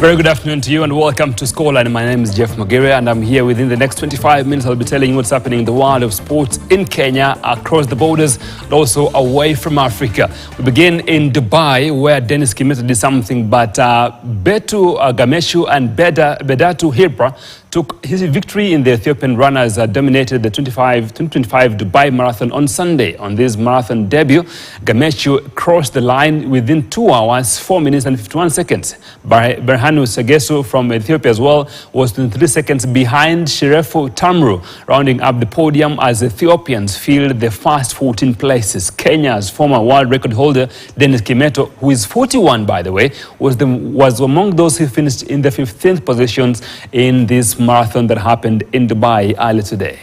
Very good afternoon to you and welcome to Scoreline. My name is Jeff Magere and I'm here within the next 25 minutes. I'll be telling you what's happening in the world of sports in Kenya, across the borders, and also away from Africa. We begin in Dubai, where Dennis Kimetto did something, but Betu Gameshu and Bedatu Hirpa took his victory in the Ethiopian runners dominated the 2025 Dubai Marathon on Sunday. On this marathon debut, Gameshu crossed the line within 2 hours, 4 minutes and 51 seconds. Berhanu Segesu from Ethiopia as well was 23 seconds behind Shirefu Tamru, rounding up the podium as Ethiopians filled the first 14 places. Kenya's former world record holder, Dennis Kimetto, who is 41 by the way, was among those who finished in the 15th positions in this marathon that happened in Dubai earlier today.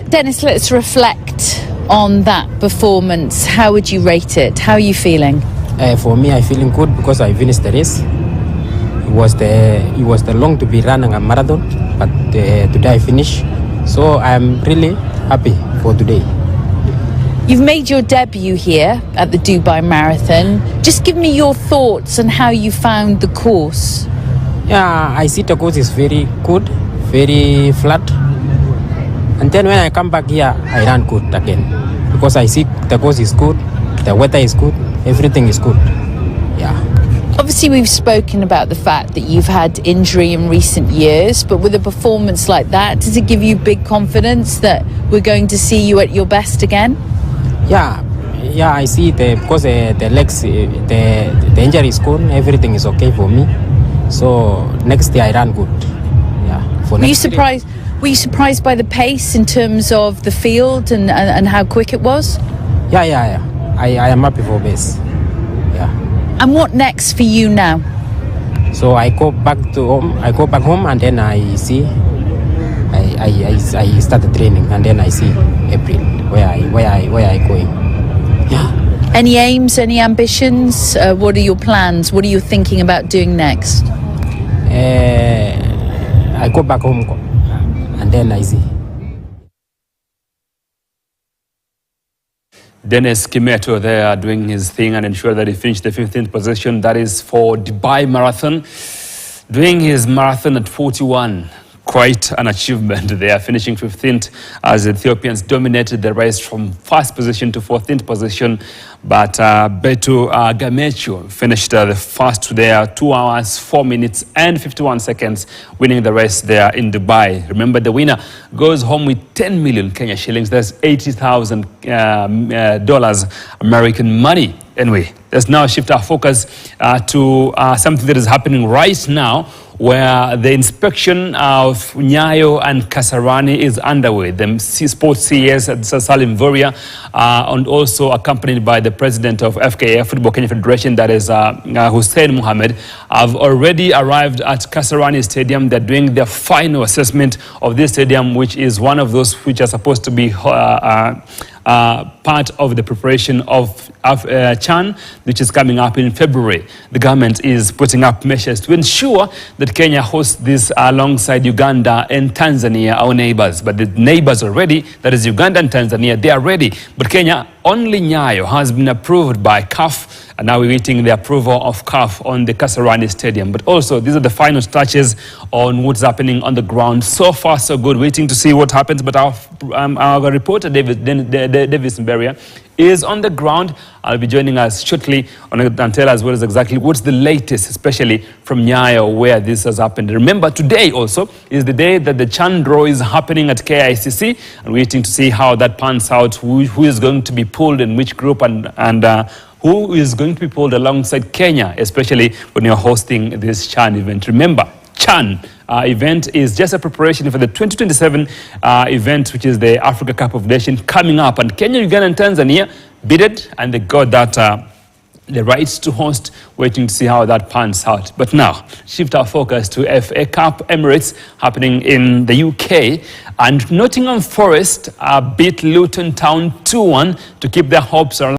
Dennis, let's reflect on that performance. How would you rate it? How are you feeling? For me, I'm feeling good because I finished the race. It was the long to be running a marathon, but today I finished. So I'm really happy for today. You've made your debut here at the Dubai Marathon. Just give me your thoughts on how you found the course. Yeah, I see the course is very good, very flat. And then when I come back here, I run good again. Because I see the course is good, the weather is good, everything is good. Yeah. Obviously, we've spoken about the fact that you've had injury in recent years, but with a performance like that, does it give you big confidence that we're going to see you at your best again? Yeah, I see because the legs, the injury is good, everything is okay for me. So next day I ran good. Yeah. Were you surprised by the pace in terms of the field and how quick it was? Yeah. I am happy for this. Yeah. And what next for you now? So I go back to home. I go back home and then I see. I start the training and then I see April where I going. Yeah. Any aims? Any ambitions? What are your plans? What are you thinking about doing next? I go back home and then I see. Dennis Kimetto there doing his thing and ensure that he finished the 15th position. That is for Dubai Marathon. Doing his marathon at 41. Quite an achievement there, finishing 15th as Ethiopians dominated the race from first position to 14th position. But Betu Gameshu finished the first there, 2 hours, 4 minutes and 51 seconds, winning the race there in Dubai. Remember, the winner goes home with 10 million Kenya shillings. That's $80,000 dollars American money. Anyway, let's now shift our focus to something that is happening right now, where the inspection of Nyayo and Kasarani is underway. The sports CS at Salim Voria, and also accompanied by the president of FKF, Football Kenya Federation, that is Hussein Mohammed, have already arrived at Kasarani Stadium. They're doing their final assessment of this stadium, which is one of those which are supposed to be part of the preparation of Chan, which is coming up in February. The government is putting up measures to ensure that Kenya hosts this alongside Uganda and Tanzania, our neighbors. But the neighbors already, that is Uganda and Tanzania, they are ready. But Kenya, only Nyayo has been approved by CAF, and now we're waiting the approval of CAF on the Kasarani Stadium. But also, these are the final touches on what's happening on the ground. So far, so good. Waiting to see what happens. But our reporter, Davis Mberia, is on the ground. I'll be joining us shortly and tell us what is exactly what's the latest, especially from Nyayo, where this has happened. Remember, today also is the day that the Chan draw is happening at KICC, and waiting to see how that pans out, who is going to be pulled in which group, and who is going to be pulled alongside Kenya, especially when you're hosting this Chan event. Remember, Chan event is just a preparation for the 2027 event, which is the Africa Cup of Nations coming up. And Kenya, Uganda and Tanzania bidded, and they got that the rights to host, waiting to see how that pans out. But now, shift our focus to FA Cup Emirates happening in the UK. And Nottingham Forest beat Luton Town 2-1 to keep their hopes